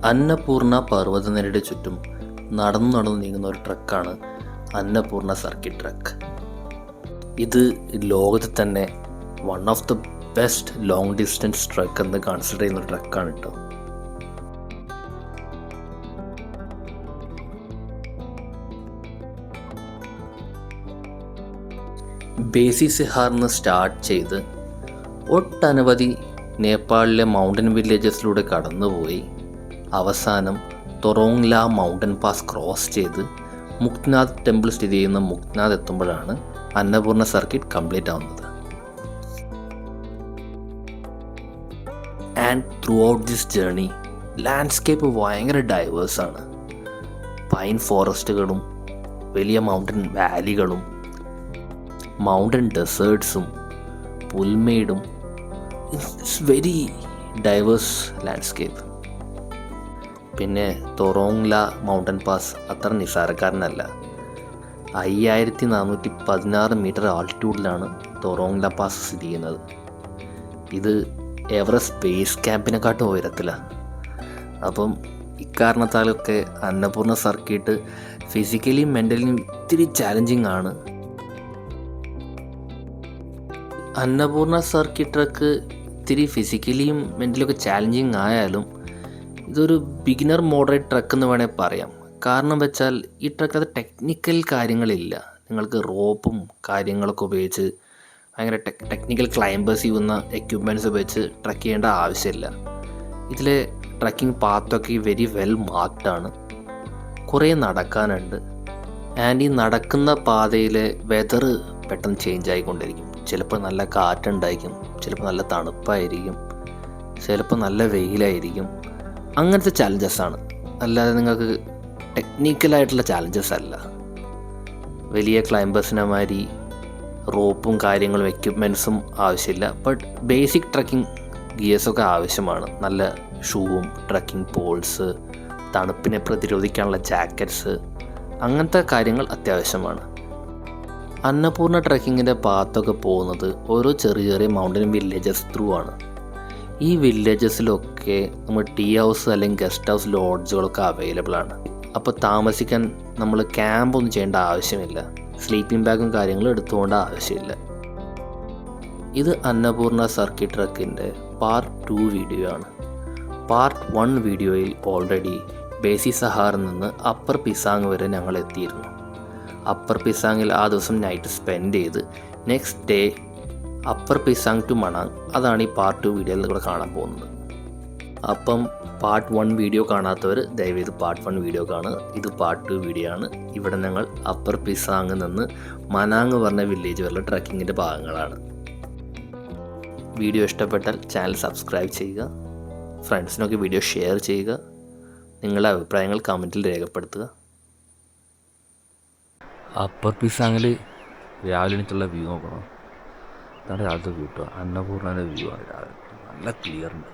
അന്നപൂർണ പർവ്വതനിരയുടെ ചുറ്റും നടന്നു നീങ്ങുന്ന ഒരു ട്രക്കാണ് അന്നപൂർണ സർക്കിട്ട് ട്രക്ക്. ഇത് ലോകത്ത് തന്നെ one of the best long distance truck എന്ന് കൺസിഡർ ചെയ്യുന്ന ട്രക്കാണ് കേട്ടോ. ബേസി സിഹാറിന്ന് സ്റ്റാർട്ട് ചെയ്ത് ഒട്ടനവധി നേപ്പാളിലെ മൗണ്ടൻ വില്ലേജസിലൂടെ കടന്നുപോയി അവസാനം തൊറോങ്ല മൗണ്ടൻ പാസ് ക്രോസ് ചെയ്ത് മുക്നാഥ് ടെമ്പിൾ സ്ഥിതി ചെയ്യുന്ന മുക്നാഥ് എത്തുമ്പോഴാണ് അന്നപൂർണ സർക്കിട്ട് കംപ്ലീറ്റ് ആവുന്നത്. And through this journey landscape ഭയങ്കര ഡൈവേഴ്സാണ്. പൈൻ ഫോറസ്റ്റുകളും വലിയ മൗണ്ടൻ വാലികളും മൗണ്ടൻ ഡെസേർട്ട്സും പുൽമേടും. It's very diverse landscape. പിന്നെ തൊറോങ്ല മൗണ്ടൻ പാസ് അത്ര നിസ്സാരക്കാരനല്ല. 5416 മീറ്റർ ആൾട്ടിറ്റ്യൂഡിലാണ് തൊറോങ്ല പാസ് സ്ഥിതി ചെയ്യുന്നത്. ഇത് എവറസ്റ്റ് ബേസ് ക്യാമ്പിനെക്കാട്ടും ഉയരത്തിലാണ്. അപ്പം ഇക്കാരണത്താലൊക്കെ അന്നപൂർണ സർക്കിട്ട് ഫിസിക്കലിയും മെൻ്റലിയും ഇത്തിരി ചാലഞ്ചിങ് ആണ്. അന്നപൂർണ സർക്കിട്ട് ട്രക്ക് ഇത്തിരി ഫിസിക്കലിയും മെൻ്റലിയൊക്കെ ചാലഞ്ചിങ് ആയാലും ഇതൊരു ബിഗിനർ മോഡറേറ്റ് ട്രക്ക് എന്ന് വേണേൽ പറയാം. കാരണം വെച്ചാൽ ഈ ട്രക്കിനകത്ത് ടെക്നിക്കൽ കാര്യങ്ങളില്ല. നിങ്ങൾക്ക് റോപ്പും കാര്യങ്ങളൊക്കെ ഉപയോഗിച്ച് ഭയങ്കര ടെക്നിക്കൽ ക്ലൈംബേഴ്സ് ചെയ്യുന്ന എക്യുപ്മെൻറ്റ്സ് ഉപയോഗിച്ച് ട്രക്ക് ചെയ്യേണ്ട ആവശ്യമില്ല. ഇതിലെ ട്രക്കിംഗ് പാത്തൊക്കെ വെരി വെൽ മാർക്ക്ഡാണ്. കുറേ നടക്കാനുണ്ട്. ആൻഡ് ഈ നടക്കുന്ന പാതയിലെ വെതർ പെട്ടെന്ന് ചേഞ്ച് ആയിക്കൊണ്ടിരിക്കും. ചിലപ്പോൾ നല്ല കാറ്റുണ്ടായിരിക്കും, ചിലപ്പോൾ നല്ല തണുപ്പായിരിക്കും, ചിലപ്പോൾ നല്ല വെയിലായിരിക്കും. അങ്ങനത്തെ ചാലഞ്ചസാണ്, അല്ലാതെ നിങ്ങൾക്ക് ടെക്നിക്കലായിട്ടുള്ള ചാലഞ്ചസ് അല്ല. വലിയ ക്ലൈംബേഴ്സിനെ മാതിരി റോപ്പും കാര്യങ്ങളും എക്യുപ്മെൻറ്റ്സും ആവശ്യമില്ല. ബട്ട് ബേസിക് ട്രക്കിംഗ് ഗിയേഴ്സൊക്കെ ആവശ്യമാണ്. നല്ല ഷൂവും ട്രക്കിംഗ് പോൾസ്, തണുപ്പിനെ പ്രതിരോധിക്കാനുള്ള ജാക്കറ്റ്സ്, അങ്ങനത്തെ കാര്യങ്ങൾ അത്യാവശ്യമാണ്. അന്നപൂർണ ട്രക്കിങ്ങിൻ്റെ പാത്തൊക്കെ പോകുന്നത് ഓരോ ചെറിയ ചെറിയ മൗണ്ടൻ വില്ലേജസ് ത്രൂ ആണ്. ഈ വില്ലേജസിലൊക്കെ നമ്മൾ ടീ ഹൗസ് അല്ലെങ്കിൽ ഗസ്റ്റ് ഹൗസ് ലോഡ്ജുകളൊക്കെ അവൈലബിൾ ആണ്. അപ്പോൾ താമസിക്കാൻ നമ്മൾ ക്യാമ്പൊന്നും ചെയ്യേണ്ട ആവശ്യമില്ല. സ്ലീപ്പിംഗ് ബാഗും കാര്യങ്ങളും എടുത്തുകൊണ്ട് ആവശ്യമില്ല. ഇത് അന്നപൂർണ സർക്കിട്ട് ട്രക്കിൻ്റെ പാർട്ട് 2 വീഡിയോ ആണ്. പാർട്ട് 1 വീഡിയോയിൽ ഓൾറെഡി ബേസി സഹാറിൽ നിന്ന് അപ്പർ പിസാങ് വരെ ഞങ്ങൾ എത്തിയിരുന്നു. അപ്പർ പിസാങ്ങിൽ ആ ദിവസം നൈറ്റ് സ്പെൻഡ് ചെയ്ത് next day upper Pisang to മണാങ്, അതാണ് ഈ പാർട്ട് 2 വീഡിയോയിൽ കൂടെ കാണാൻ പോകുന്നത്. അപ്പം പാർട്ട് 1 വീഡിയോ കാണാത്തവർ ദയവേത് പാർട്ട് 1 വീഡിയോ കാണുക. ഇത് പാർട്ട് 2 വീഡിയോ ആണ്. ഇവിടെ ഞങ്ങൾ അപ്പർ പിസാങ്ങിൽ നിന്ന് മനാങ് പറഞ്ഞ വില്ലേജ് വരെയുള്ള ട്രക്കിങ്ങിൻ്റെ ഭാഗങ്ങളാണ്. വീഡിയോ ഇഷ്ടപ്പെട്ടാൽ ചാനൽ സബ്സ്ക്രൈബ് ചെയ്യുക, ഫ്രണ്ട്സിനൊക്കെ വീഡിയോ ഷെയർ ചെയ്യുക, നിങ്ങളുടെ അഭിപ്രായങ്ങൾ കമൻറ്റിൽ രേഖപ്പെടുത്തുക. അപ്പർ പിസാങ്ങിൽ രാവിലെ എണീറ്റുള്ള വ്യൂ നോക്കണം. അതാണ് രാവിലത്തെ വ്യൂ കേട്ടോ. അന്നപൂർണ്ണൻ്റെ വ്യൂ ആണ് രാവിലെ, നല്ല ക്ലിയർ ഉണ്ട്.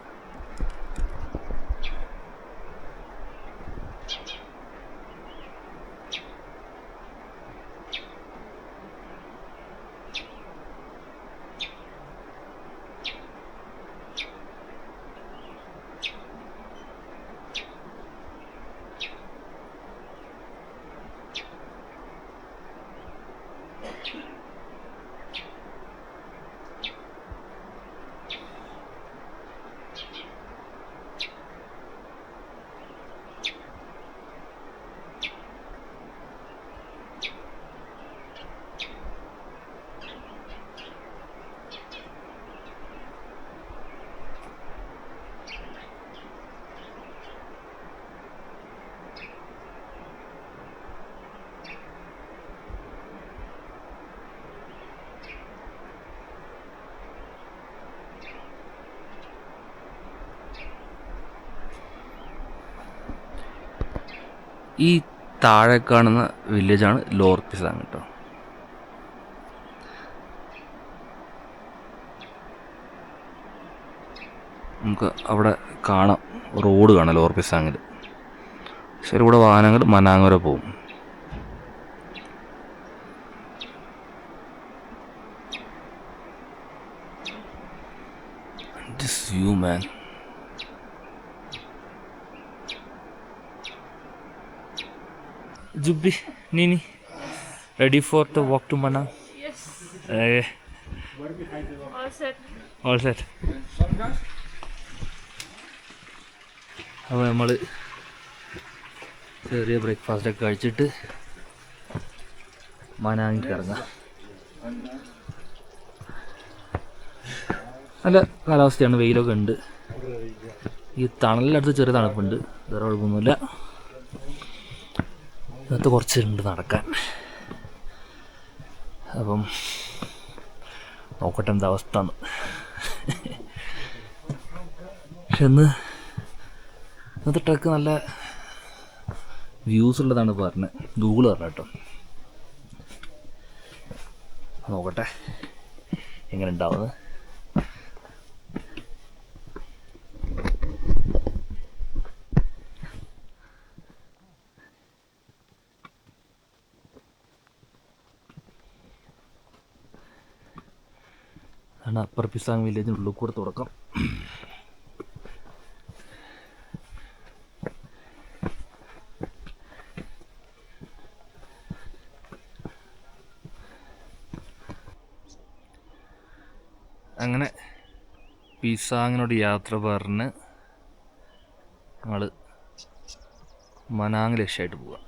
ഈ താഴെ കാണുന്ന വില്ലേജാണ് ലോവർ പിസാങ് കേട്ടോ. നമുക്ക് അവിടെ കാണാം, റോഡ് കാണാം ലോവർ പിസാങ്ങിൽ. ശരി, ഇവിടെ വാഹനങ്ങൾ മനാങ് വരെ പോകും. This view, man. Jubbi, Nini, ready for the walk to Manang? Yes. Eh, All set. all set. അപ്പോൾ നമ്മൾ ചെറിയ ബ്രേക്ക്ഫാസ്റ്റൊക്കെ കഴിച്ചിട്ട് മനാങ്ങിക്ക് ഇറങ്ങാം. നല്ല കാലാവസ്ഥയാണ്, വെയിലൊക്കെ ഉണ്ട്. ഈ തണലിനടുത്ത് ചെറിയ തണുപ്പുണ്ട്, വേറെ കുഴപ്പമൊന്നുമില്ല. ഇന്നത്തെ കുറച്ചുണ്ട് നടക്കാൻ. അപ്പം നോക്കട്ടെ എന്താ അവസ്ഥ എന്ന്. പക്ഷെ ഇന്നത്തെ ട്രക്ക് നല്ല വ്യൂസ് ഉള്ളതാണ് പറഞ്ഞത്, ഗൂഗിൾ പറഞ്ഞ കേട്ടോ. നോക്കട്ടെ എങ്ങനെ ഉണ്ടാവുന്നത്. അതാണ് അപ്പർ പിസാങ് വില്ലേജിൻ്റെ ഉള്ളിൽ കൂടെ തുടക്കം. അങ്ങനെ പിസാങ്ങിനോട് യാത്ര പറഞ്ഞ് ഞങ്ങൾ മനാങ് ലക്ഷ്യമായിട്ട് പോവാം.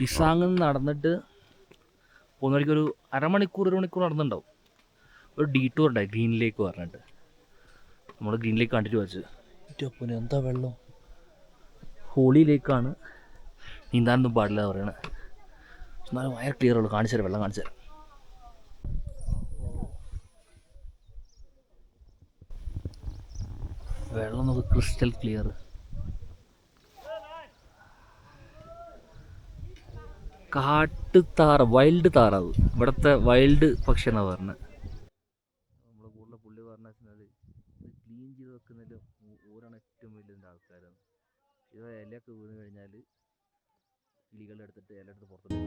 പിസാങ്ങിൽ നിന്ന് നടന്നിട്ട് പോകുന്ന വഴിക്ക് ഒരു അരമണിക്കൂർ 1 മണിക്കൂർ നടന്നിട്ടുണ്ടാവും. ഒരു ഡീറ്റൂർ ഉണ്ടായി ഗ്രീൻ ലേക്ക് പറഞ്ഞിട്ട്. നമ്മൾ ഗ്രീൻ ലേക്ക് കണ്ടിട്ട് വെച്ച് അപ്പം എന്താ വെള്ളം, ഹോളി ലേക്കാണ്, നീന്താനൊന്നും പാടില്ല എന്ന് പറയണേ. എന്നാലും ഭയങ്കര ക്ലിയർ ഉള്ളൂ. കാണിച്ചു തരാം, വെള്ളം കാണിച്ചു തരാം. വെള്ളം നമുക്ക് ക്രിസ്റ്റൽ ക്ലിയർ. കാട്ടുതാറ, വൈൽഡ് താറാവ്, ഇവിടുത്തെ വൈൽഡ് പക്ഷി എന്നാണ് പറഞ്ഞത്. നമ്മളെ കൂടുതൽ പുള്ളി പറഞ്ഞു വെച്ചാൽ ഇത് ക്ലീൻ ചെയ്ത് വെക്കുന്നതിൽ ഓരാണ് ഏറ്റവും വലിയ ആൾക്കാരാണ്. ഇത് ഇലയൊക്കെ വീണ് കഴിഞ്ഞാൽ കിളികളുടെ എടുത്തിട്ട് ഇല എടുത്ത് പുറത്തോട്ട്.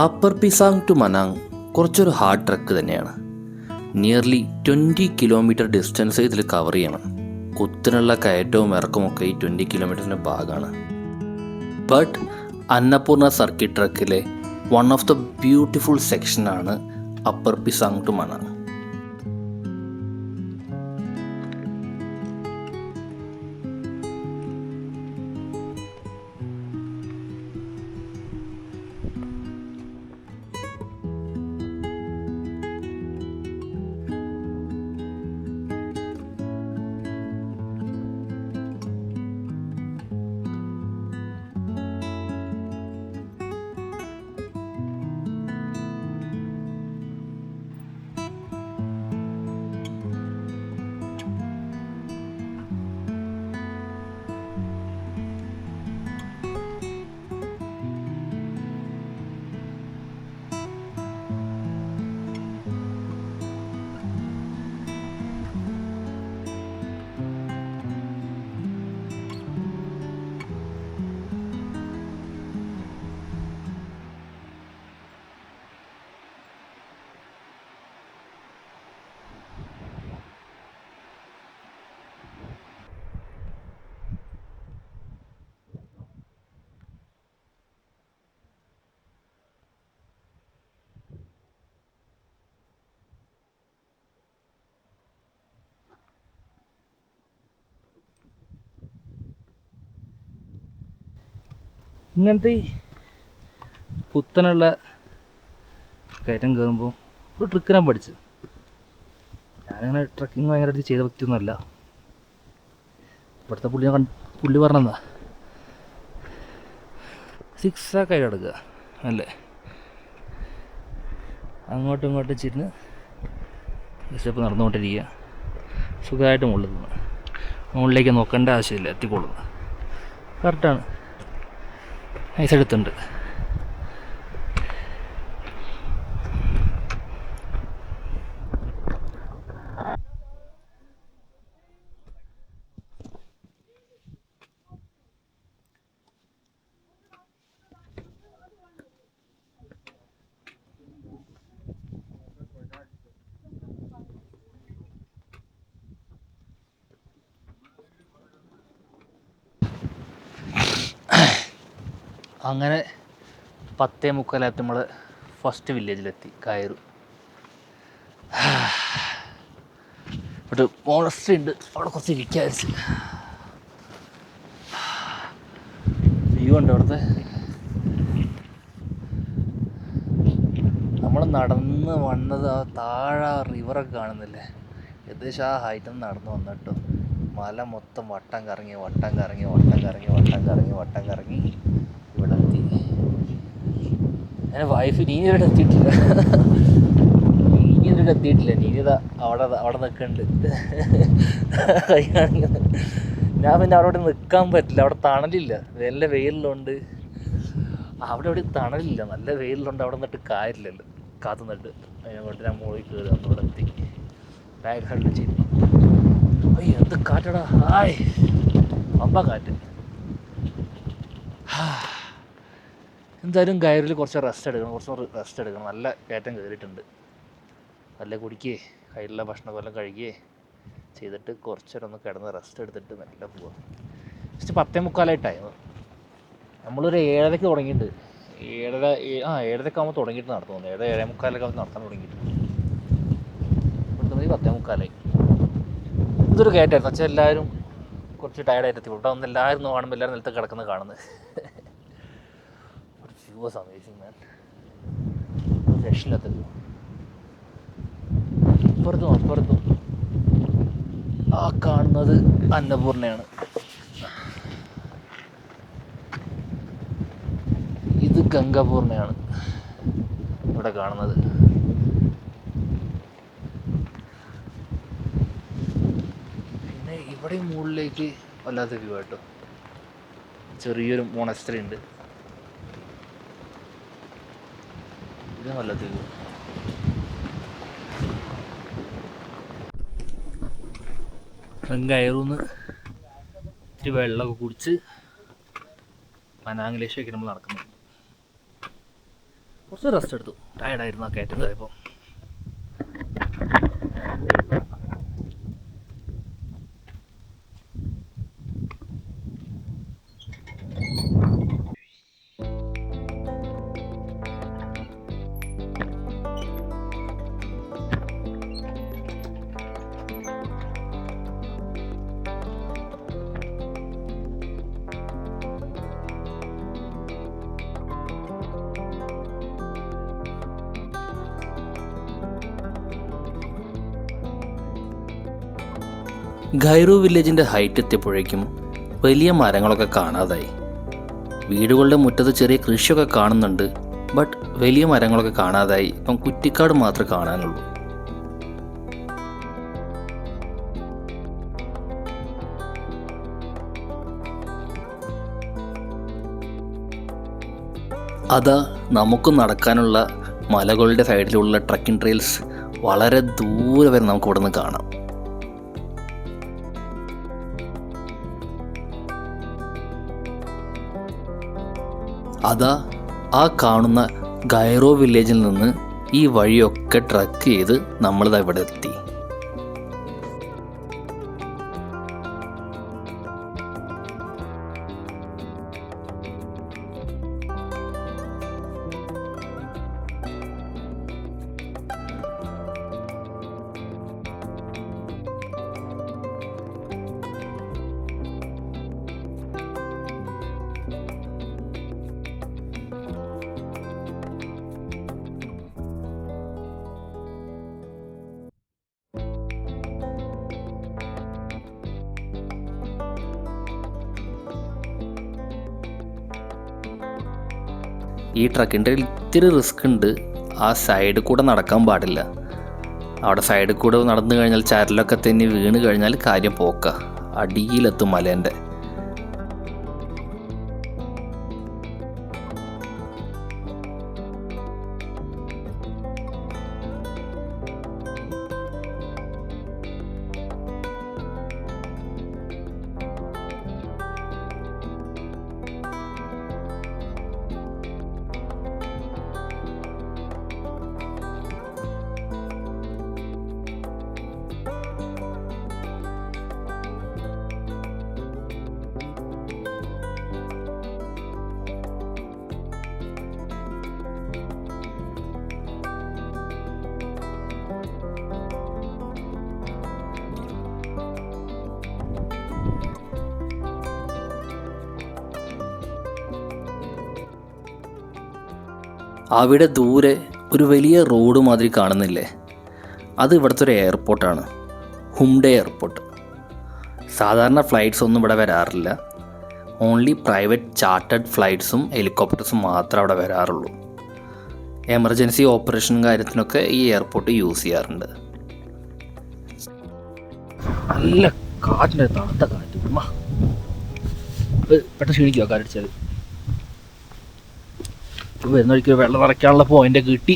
അപ്പർ പിസാങ് ടു മനാങ് കുറച്ചൊരു ഹാർഡ് ട്രക്ക് തന്നെയാണ്. നിയർലി 20 കിലോമീറ്റർ ഡിസ്റ്റൻസ് ഇതിൽ കവർ ചെയ്യണം. കുത്തിനുള്ള കയറ്റവും ഇറക്കമൊക്കെ ഈ 20 കിലോമീറ്ററിൻ്റെ ഭാഗമാണ്. ബട്ട് അന്നപൂർണ സർക്കിട്ട് ട്രക്കിലെ വൺ ഓഫ് ദ ബ്യൂട്ടിഫുൾ സെക്ഷനാണ് അപ്പർ പിസാങ് ടു മനാങ്. ഇങ്ങനത്തെ ഈ കുത്തനുള്ള കയറ്റം കയറുമ്പോൾ ഒരു ട്രിക്ക് ഞാൻ പഠിച്ചു. ഞാനങ്ങനെ ട്രക്കിങ് ഭയങ്കരമായിട്ട് ചെയ്ത വ്യക്തിയൊന്നുമല്ല. ഇവിടുത്തെ പുള്ളി പറഞ്ഞതാ, 6 ആക്കായി കിടക്കുക അല്ലേ, അങ്ങോട്ടും ഇങ്ങോട്ടും ചിരിഞ്ഞ് സ്റ്റെപ്പ് നടന്നുകൊണ്ടിരിക്കുക, സുഖമായിട്ട് മുകളിൽ നിന്ന് മുകളിലേക്ക് നോക്കേണ്ട ആവശ്യമില്ല, എത്തിക്കൊള്ളുന്നു. കറക്റ്റാണ്, നൈസ് എടുത്തുണ്ട്. അങ്ങനെ 10:45 നമ്മൾ ഫസ്റ്റ് വില്ലേജിലെത്തി, കയറു. ഒരു മോണസ്ട്രി ഉണ്ട്, അവിടെ കുറച്ച് ഇരിക്കാതിരിച്ച്. വ്യൂ ഉണ്ട് അവിടുത്തെ. നമ്മൾ നടന്ന് വന്നത് ആ താഴെ റിവറൊക്കെ കാണുന്നില്ലേ, ഏകദേശം ആ ഹൈറ്റിൽ നിന്ന് നടന്ന് വന്നിട്ട് മല മൊത്തം വട്ടം കറങ്ങി ഇവിടെ എത്തി. എൻ്റെ വൈഫ് നീനിവിടെ എത്തിയിട്ടില്ല, നീനിത അവിടെ നിൽക്കുന്നുണ്ട്. ഞാൻ പിന്നെ അവിടെ നിൽക്കാൻ പറ്റില്ല, അവിടെ തണലില്ല, നല്ല വെയിലുണ്ട്. അവിടെ തണലില്ല, നല്ല വെയിലുണ്ട്. അവിടെ നിന്നിട്ട് കാര്യമില്ലല്ലോ, കാത്തു നിന്നിട്ട്. അതിനെക്കൊണ്ട് ഞാൻ മുകളിൽ കയറി വന്ന് ഇവിടെ എത്തി. ബാഗ് ഹെൽഡ് ചെയ്തു. അയ്യോ എന്ത് കാറ്റടാ, ഹായ് അമ്പ കാറ്റ്. എന്തായാലും കയറിൽ കുറച്ച് റെസ്റ്റ് എടുക്കണം. നല്ല കയറ്റം കയറിയിട്ടുണ്ട്. നല്ല കുടിക്കുകയെ കയ്യിലുള്ള ഭക്ഷണമൊക്കെ എല്ലാം കഴിക്കുകയെ ചെയ്തിട്ട് കുറച്ച് നേരം ഒന്ന് കിടന്ന് റെസ്റ്റ് എടുത്തിട്ട് നല്ല പോവാം. Just 10:45 time. നമ്മളൊരു 7:30 തുടങ്ങിയിട്ടുണ്ട്. 7:30 ആകുമ്പോൾ തുടങ്ങിയിട്ട് നടത്തുന്നു. 7:45 ആകുമ്പോൾ നടത്താൻ തുടങ്ങിയിട്ടുണ്ട്. ഇവിടുത്തെ 10:45. ഇതൊരു കയറ്റായിരുന്നു. വെച്ചാൽ എല്ലാവരും കുറച്ച് ടയർഡായിട്ട് എത്തി. ഇവിടെ വന്ന് എല്ലാവരും കാണുമ്പോൾ എല്ലാവരും നിലത്ത് കിടക്കുന്നത് കാണുന്നത്. ഒരു വ്യൂ വാസ് അമേസിങ് മാൻ. രക്ഷയില്ലാത്ത വ്യൂ. അപ്പുറത്തും ആ കാണുന്നത് അന്നപൂർണയാണ്. ഇത് ഗംഗാപൂർണയാണ് ഇവിടെ കാണുന്നത്. പിന്നെ ഇവിടെ മുകളിലേക്ക് വല്ലാത്ത വ്യൂ ആട്ടോ. ചെറിയൊരു മോണസ്ട്രി ഉണ്ട്. ഇത് വല്ലാത്ത വ്യൂ. കയറുന്ന് ഇത്തിരി വെള്ളമൊക്കെ കുടിച്ച് പനാങ്ങിലേശൊക്കെ നമ്മൾ നടക്കുന്നു. കുറച്ച് റെസ്റ്റ് എടുത്തു, ടയർഡായിരുന്നു ആ കയറ്റം കയറിയപ്പോൾ. ഗൈറോ വില്ലേജിൻ്റെ ഹൈറ്റ് എത്തിയപ്പോഴേക്കും വലിയ മരങ്ങളൊക്കെ കാണാതായി. വീടുകളുടെ മുറ്റത്ത് ചെറിയ കൃഷിയൊക്കെ കാണുന്നുണ്ട്, ബട്ട് വലിയ മരങ്ങളൊക്കെ കാണാതായി. ഇപ്പം കുറ്റിക്കാട് മാത്രമേ കാണാനുള്ളൂ. അതാ നമുക്ക് നടക്കാനുള്ള മലകളുടെ സൈഡിലുള്ള ട്രക്കിംഗ് ട്രെയിൽസ് വളരെ ദൂരെ വരെ നമുക്ക് ഇവിടെ നിന്ന് കാണാം. അതാ ആ കാണുന്ന ഗൈറോ വില്ലേജിൽ നിന്ന് ഈ വഴിയൊക്കെ ട്രക്ക് ചെയ്ത് നമ്മളിതാ ഇവിടെ എത്തി. ഈ ട്രക്കിൻ്റെ ഇത്തിരി റിസ്ക് ഉണ്ട്. ആ സൈഡിൽ കൂടെ നടക്കാൻ പാടില്ല. അവിടെ സൈഡിൽ കൂടെ നടന്നു കഴിഞ്ഞാൽ ചരലൊക്കെ തന്നെ വീണ് കഴിഞ്ഞാൽ കാര്യം പോക്ക, അടിയിലെത്തും മലേൻ്റെ. അവിടെ ദൂരെ ഒരു വലിയ റോഡ് മാതിരി കാണുന്നില്ലേ, അത് ഇവിടുത്തെ ഒരു എയർപോർട്ടാണ്, ഹുംഡെ എയർപോർട്ട്. സാധാരണ ഫ്ലൈറ്റ്സ് ഒന്നും ഇവിടെ വരാറില്ല. ഓൺലി പ്രൈവറ്റ് ചാർട്ടേഡ് ഫ്ലൈറ്റ്സും ഹെലികോപ്റ്റേഴ്സും മാത്രമേ അവിടെ വരാറുള്ളൂ. എമർജൻസി ഓപ്പറേഷൻ കാര്യത്തിനൊക്കെ ഈ എയർപോർട്ട് യൂസ് ചെയ്യാറുണ്ട്. നല്ല കാറ്റിൻ്റെ തണുത്ത കാറ്റ്. പെട്ടെന്ന് ക്ഷീണിക്കുക കാറ്റടിച്ചാൽ. വരുന്ന വഴിക്ക് വെള്ളം നിറയ്ക്കാനുള്ള പോയിൻ്റ് കിട്ടി.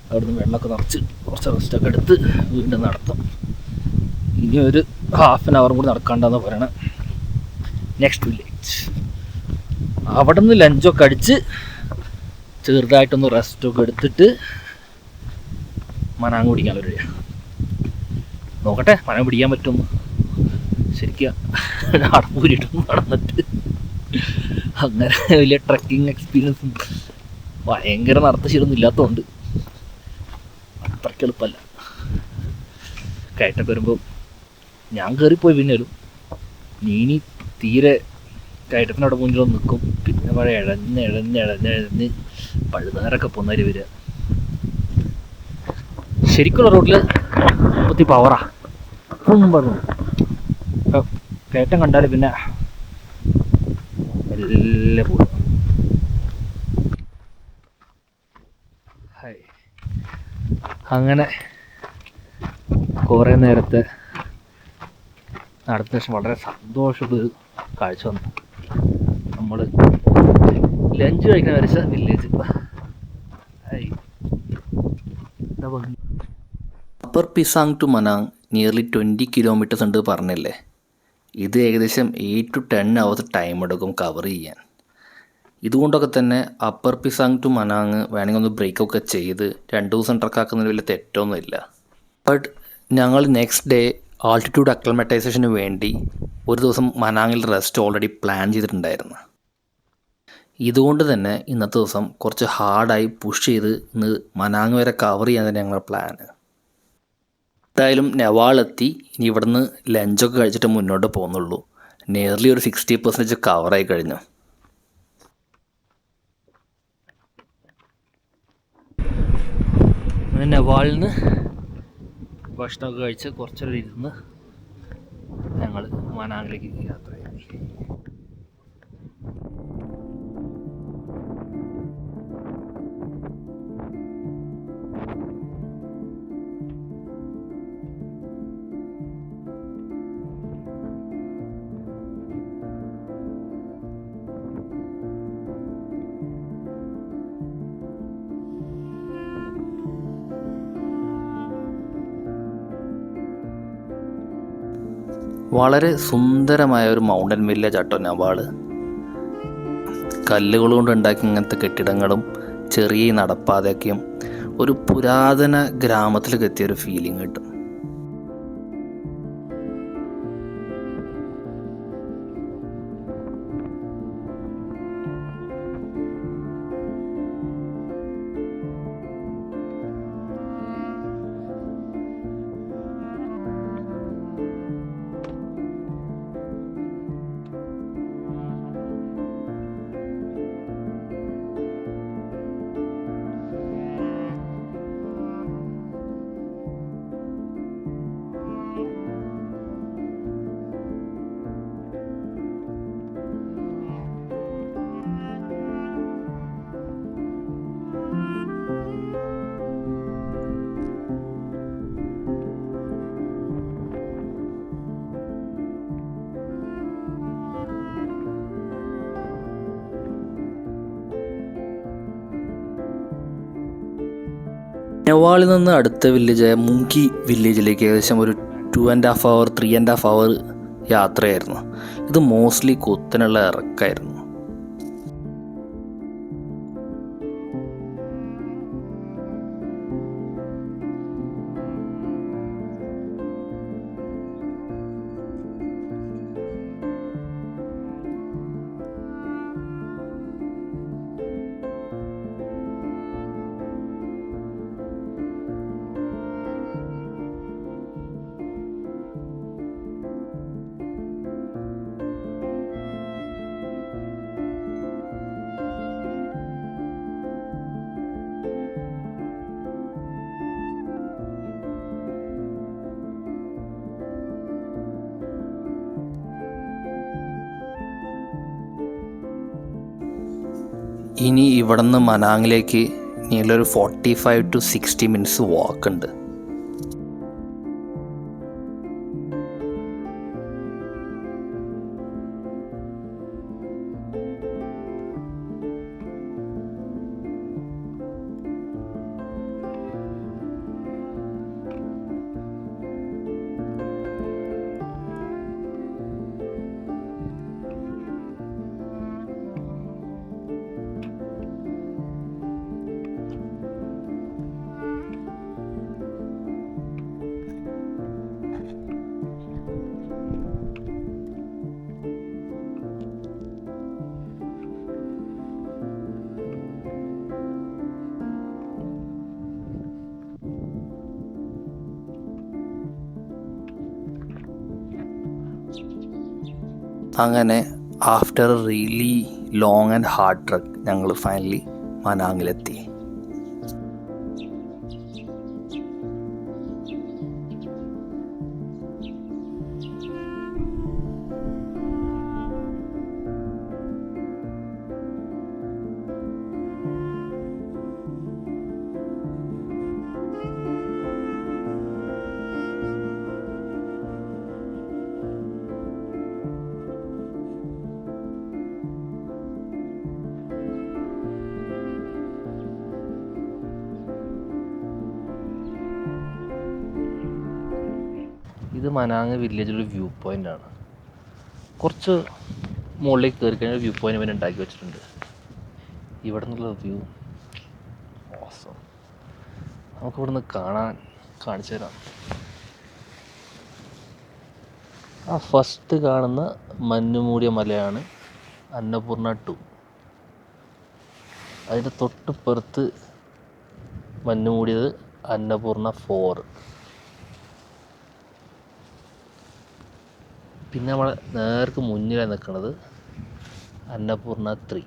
അവിടുന്ന് വെള്ളമൊക്കെ നിറച്ച് കുറച്ച് റെസ്റ്റൊക്കെ എടുത്ത് വീണ്ടും നടത്തും. ഇനി ഒരു ഹാഫ് ആൻ അവറും കൂടി നടക്കാണ്ടെന്ന് പറയണം. Next village. അവിടെ നിന്ന് ലഞ്ചൊക്കെ അടിച്ച് ചെറുതായിട്ടൊന്ന് റെസ്റ്റൊക്കെ എടുത്തിട്ട് മനാങ് പിടിക്കാനൊരു നോക്കട്ടെ, മനം പിടിക്കാൻ പറ്റുമെന്ന്. ശരിക്കും അടപ്പൂരിട്ടൊന്നും നടന്നിട്ട് അങ്ങനെ വലിയ ട്രക്കിങ് എക്സ്പീരിയൻസും ഭയങ്കര നടത്തശീലമൊന്നും ഇല്ലാത്തതുകൊണ്ട് അത്രയ്ക്ക് എളുപ്പമല്ല. കയറ്റൊക്കെ വരുമ്പോൾ ഞാൻ കയറിപ്പോയി. പിന്നേലും നീനി തീരെ കയറ്റത്തിനവിടെ മുന്നിലൊന്ന് നിൽക്കും. പിന്നെ മഴ ഇഴഞ്ഞ് പഴുതാരൊക്കെ പൊന്നേരി വരിക. ശരിക്കുള്ള റോഡിൽ ഒത്തി പവറാ. പറഞ്ഞു കയറ്റം കണ്ടാൽ പിന്നെ എല്ലാം പോകും. അങ്ങനെ കുറേ നേരത്തെ നടത്തിയ ശേഷം വളരെ സന്തോഷമുള്ളൊരു കാഴ്ച വന്നു. നമ്മൾ ലഞ്ച് കഴിക്കാൻ വരച്ച village. Upper Pisang to Manang nearly 20 kilometres ഉണ്ട് പറഞ്ഞില്ലേ. ഇത് ഏകദേശം 8 to 10 hours ടൈം എടുക്കും കവർ ചെയ്യാൻ. ഇതുകൊണ്ടൊക്കെ തന്നെ അപ്പർ പിസാങ് ടു മനാങ് വേണമെങ്കിൽ ഒന്ന് ബ്രേക്കൊക്കെ ചെയ്ത് 2 ദിവസം ട്രക്കാക്കുന്നതിൽ വലിയ തെറ്റൊന്നുമില്ല. ബട്ട് ഞങ്ങൾ നെക്സ്റ്റ് ഡേ ആൾട്ടിറ്റ്യൂഡ് അക്ലമറ്റൈസേഷന് വേണ്ടി ഒരു ദിവസം മനാങ്ങിൽ റെസ്റ്റ് ഓൾറെഡി പ്ലാൻ ചെയ്തിട്ടുണ്ടായിരുന്നു. ഇതുകൊണ്ട് തന്നെ ഇന്നത്തെ ദിവസം കുറച്ച് ഹാർഡായി പുഷ് ചെയ്ത് ഇന്ന് മനാങ് വരെ കവർ ചെയ്യാൻ തന്നെ ഞങ്ങളുടെ പ്ലാന്. എന്തായാലും നെവാളെത്തി. ഇനി ഇവിടുന്ന് ലഞ്ചൊക്കെ കഴിച്ചിട്ട് മുന്നോട്ട് പോകുന്നുള്ളൂ. നിയർലി ഒരു 60% കവറായി കഴിഞ്ഞു. നെവാളിൽ നിന്ന് ഭക്ഷണമൊക്കെ കഴിച്ച് കുറച്ചേരം ഇരുന്ന് ഞങ്ങൾ മനാങ്ങിലേക്ക് യാത്രയായി. വളരെ സുന്ദരമായ ഒരു മൗണ്ടൻ വില്ലേജ് ആട്ടോ നെവാള്. കല്ലുകൾ കൊണ്ട് ഉണ്ടാക്കി ഇങ്ങനത്തെ കെട്ടിടങ്ങളും ചെറിയ നടപ്പാതയൊക്കെയും ഒരു പുരാതന ഗ്രാമത്തിലേക്ക് എത്തിയൊരു ഫീലിംഗ് കിട്ടും. നെവാളിൽ നിന്ന് അടുത്ത വില്ലേജായ മുങ്കി വില്ലേജിലേക്ക് ഏകദേശം ഒരു 2.5 hour 3.5 hour യാത്രയായിരുന്നു. ഇത് മോസ്റ്റ്ലി കുത്തനുള്ള ഇറക്കായിരുന്നു. ഇനി ഇവിടെ നിന്ന് മനാങ്ങിലേക്ക് നിയർലി 45 to 60 minutes വാക്ക് ഉണ്ട്. അങ്ങനെ after A really long and hard truck ഞങ്ങൾ ഫൈനലി മനാങ്ങിലെത്തി. ഇത് മനാങ് വില്ലേജിലൊരു വ്യൂ പോയിൻ്റാണ്. കുറച്ച് മുകളിലേക്ക് കയറി കഴിഞ്ഞാൽ വ്യൂ പോയിൻ്റ് ഇവൻ ഉണ്ടാക്കി വെച്ചിട്ടുണ്ട്. ഇവിടെ നിന്നുള്ള വ്യൂ ഓസം. നമുക്ക് ഇവിടെ നിന്ന് കാണിച്ചു തരാം. ആ ഫസ്റ്റ് കാണുന്ന മഞ്ഞുമൂടിയ മലയാണ് അന്നപൂർണ 2. അതിൻ്റെ തൊട്ടുപുറത്ത് മഞ്ഞുമൂടിയത് അന്നപൂർണ 4. പിന്നെ നമ്മളെ നേർക്ക് മുന്നിലാണ് നിൽക്കുന്നത് അന്നപൂർണ 3.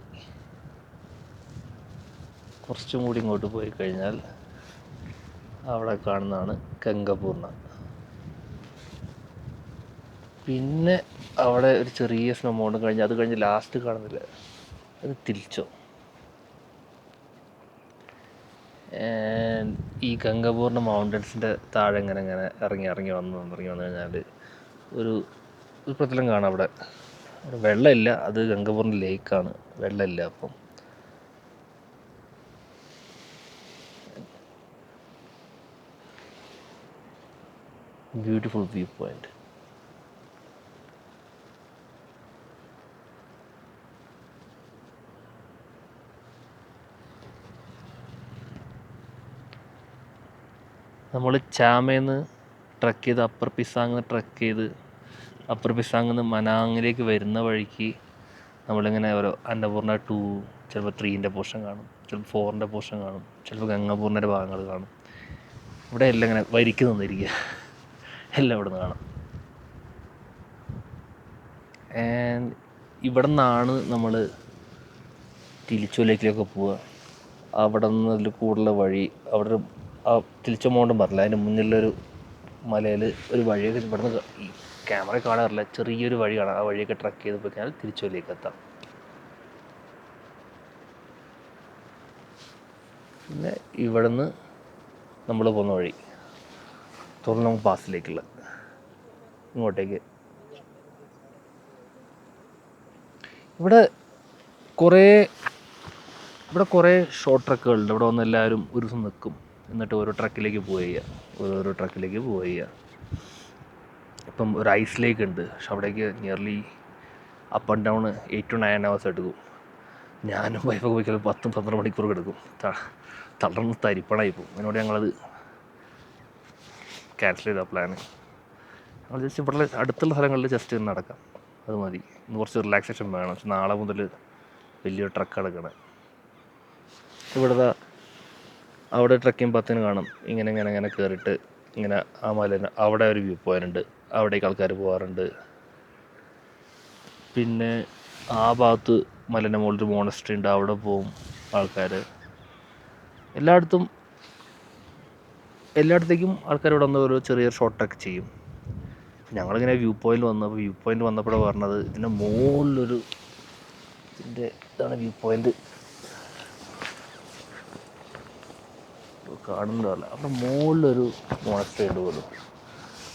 കുറച്ചും കൂടി ഇങ്ങോട്ട് പോയി കഴിഞ്ഞാൽ അവിടെ കാണുന്നതാണ് ഗംഗപൂർണ. പിന്നെ അവിടെ ഒരു ചെറിയ സ്നോ മൗണ്ടൻ കഴിഞ്ഞ് അത് കഴിഞ്ഞ് ലാസ്റ്റ് കാണുന്നില്ല, അത് തിരിച്ചോ. ഈ ഗംഗപൂർണ മൗണ്ടൻസിൻ്റെ താഴെ ഇങ്ങനെ ഇറങ്ങി വന്നു കഴിഞ്ഞാൽ ഒരു പ്രതലം കാണാം. അവിടെ വെള്ളമില്ല, അത് ഗംഗപൂർണ ലേക്കാണ്, വെള്ളമില്ല. അപ്പം ബ്യൂട്ടിഫുൾ വ്യൂ പോയിന്റ്. നമ്മൾ ചാമേന്ന് ട്രക്ക് ചെയ്ത് അപ്പർ പിസാങ് ട്രക്ക് ചെയ്ത് അപ്പർ പിസാങ്ങിൽ നിന്ന് മനാങ്ങിലേക്ക് വരുന്ന വഴിക്ക് നമ്മളിങ്ങനെ ഓരോ അന്നപൂർണ 2, ചിലപ്പോൾ 3ൻ്റെ പോർഷൻ കാണും, ചിലപ്പോൾ 4ൻ്റെ പോർഷൻ കാണും, ചിലപ്പോൾ ഗംഗപൂർണയുടെ ഭാഗങ്ങൾ കാണും. ഇവിടെ എല്ലാം ഇങ്ങനെ വരിക്ക് നിന്നിരിക്കുക, എല്ലാം ഇവിടെ നിന്ന് കാണാം. ഇവിടെ നിന്നാണ് നമ്മൾ തിരിച്ചു ലേക്കിലൊക്കെ പോവുക. അവിടെ നിന്ന് അതിൽ കൂടുതലുള്ള വഴി, അവിടെ ആ തിരിച്ചു മൗണ്ടൻ പറഞ്ഞില്ല, അതിൻ്റെ മുന്നിലൊരു മലയിൽ ഒരു വഴിയൊക്കെ ഇവിടെ നിന്ന് ഈ ക്യാമറ കാണാറില്ല, ചെറിയൊരു വഴി കാണാം. ആ വഴിയൊക്കെ ട്രക്ക് ചെയ്ത് പോയി കഴിഞ്ഞാൽ തിരിച്ചുലേക്ക് എത്താം. പിന്നെ ഇവിടെ നിന്ന് നമ്മൾ പോകുന്ന വഴി തുറലോങ് പാസിലേക്കുള്ള ഇങ്ങോട്ടേക്ക്. ഇവിടെ കുറേ ഷോർട്ട് ട്രക്കുകളുണ്ട്. ഇവിടെ വന്ന് എല്ലാവരും ഒരു ദിവസം നിൽക്കും, എന്നിട്ട് ഓരോ ട്രക്കിലേക്ക് പോവുക ചെയ്യുക, ഓരോരോ ട്രക്കിലേക്ക് പോവുക ചെയ്യുക. ഇപ്പം ഒരു ഐസ് ലേക്ക് ഉണ്ട്, പക്ഷെ അവിടേക്ക് nearly up and down 8 to 9 hours എടുക്കും. ഞാനും വൈഫൊക്കെ പോയിക്കൽ 10-12 മണിക്കൂർ കിടക്കും, തളർന്ന് തരിപ്പണായി പോകും. അതിനോട് ഞങ്ങളത് ക്യാൻസൽ ചെയ്ത പ്ലാന്. ഞങ്ങൾ ജസ്റ്റ് ഇവിടെ അടുത്തുള്ള സ്ഥലങ്ങളിൽ ജസ്റ്റ് നടക്കാം, അത് മതി. ഇന്ന് കുറച്ച് റിലാക്സേഷൻ വേണം. പക്ഷെ നാളെ മുതൽ വലിയൊരു ട്രക്ക് എടുക്കണം. ഇവിടെ അവിടെ ട്രക്കിംഗ് പത്തിന് കാണും, ഇങ്ങനെ കയറിയിട്ട് ഇങ്ങനെ ആ മല, അവിടെ ഒരു വ്യൂ പോയിൻ്റ് ഉണ്ട്, അവിടേക്ക് ആൾക്കാർ പോകാറുണ്ട്. പിന്നെ ആ ഭാഗത്ത് മലേൻ്റെ മുകളിൽ മോണസ്ട്രി ഉണ്ട്, അവിടെ പോവും ആൾക്കാർ. എല്ലായിടത്തേക്കും ആൾക്കാർ ഇവിടെ വന്ന് ഒരു ചെറിയൊരു ഷോർട്ട് ട്രക്ക് ചെയ്യും. ഞങ്ങളിങ്ങനെ വ്യൂ പോയിൻ്റ് വന്നപ്പോഴാണ് പറഞ്ഞത്, ഇതിൻ്റെ മുകളിലൊരു ഇതാണ് വ്യൂ പോയിൻ്റ്, കാണുന്നതല്ല, അവിടെ മുകളിലൊരു മോണസ്ട്രി ഉണ്ട് പോലും.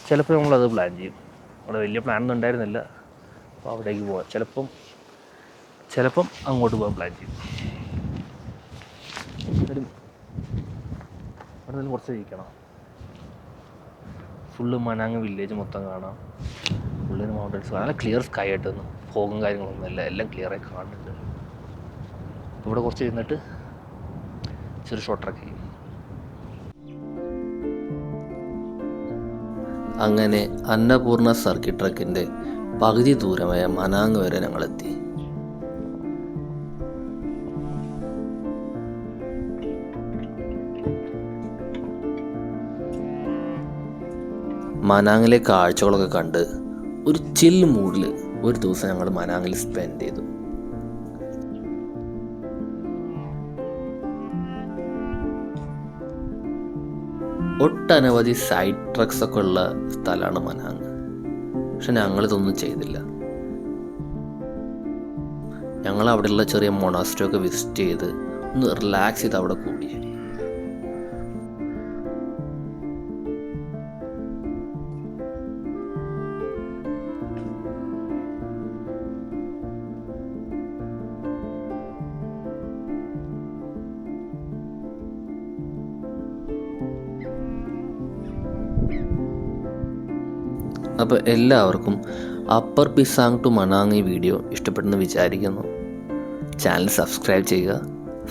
ചിലപ്പോൾ നമ്മളത് പ്ലാൻ ചെയ്യും. അവിടെ വലിയ പ്ലാനൊന്നും ഉണ്ടായിരുന്നില്ല, അപ്പോൾ അവിടേക്ക് പോകാം. ചിലപ്പം അങ്ങോട്ട് പോകാൻ പ്ലാൻ ചെയ്യും. അവിടെ നിന്ന് കുറച്ച് ഇരിക്കണം. ഫുള്ള് മനാങ് വില്ലേജ് മൊത്തം കാണാം, ഫുള്ളിന് മൗണ്ടൻസ് കാണാം. നല്ല ക്ലിയർ സ്കൈ ആയിട്ടൊന്നും ഫോഗും കാര്യങ്ങളൊന്നുമില്ല, എല്ലാം ക്ലിയറായി കാണുന്നുണ്ട്. ഇവിടെ കുറച്ച് ഇരുന്നിട്ട് ചെറിയ ഷോർട്ട് ട്രക്ക് ചെയ്യും. അങ്ങനെ അന്നപൂർണ സർക്കിട്ട് ട്രക്കിൻ്റെ പകുതി ദൂരമായ മനാങ് വരെ ഞങ്ങളെത്തി. മനാങ്ങിലെ കാഴ്ചകളൊക്കെ കണ്ട് ഒരു ചിൽ മൂഡിൽ ഒരു ദിവസം ഞങ്ങൾ മനാങ്ങിൽ സ്പെൻഡ് ചെയ്തു. ഒട്ടനവധി സൈഡ് ട്രക്സ് ഒക്കെ ഉള്ള സ്ഥലമാണ് മനാങ്. പക്ഷെ ഞങ്ങളിതൊന്നും ചെയ്തില്ല. ഞങ്ങൾ അവിടെയുള്ള ചെറിയ മൊണാസ്ട്രി ഒക്കെ വിസിറ്റ് ചെയ്ത് ഒന്ന് റിലാക്സ് ചെയ്ത് അവിടെ കൂടി. അപ്പോൾ എല്ലാവർക്കും അപ്പർ പിസാങ് ടു മനാങ് ഈ വീഡിയോ ഇഷ്ടപ്പെട്ടെന്ന് വിചാരിക്കുന്നു. ചാനൽ സബ്സ്ക്രൈബ് ചെയ്യുക,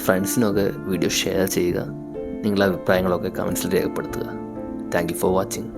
ഫ്രണ്ട്സിനൊക്കെ വീഡിയോ ഷെയർ ചെയ്യുക, നിങ്ങളുടെ അഭിപ്രായങ്ങളൊക്കെ കമൻസിൽ രേഖപ്പെടുത്തുക. Thank you for watching.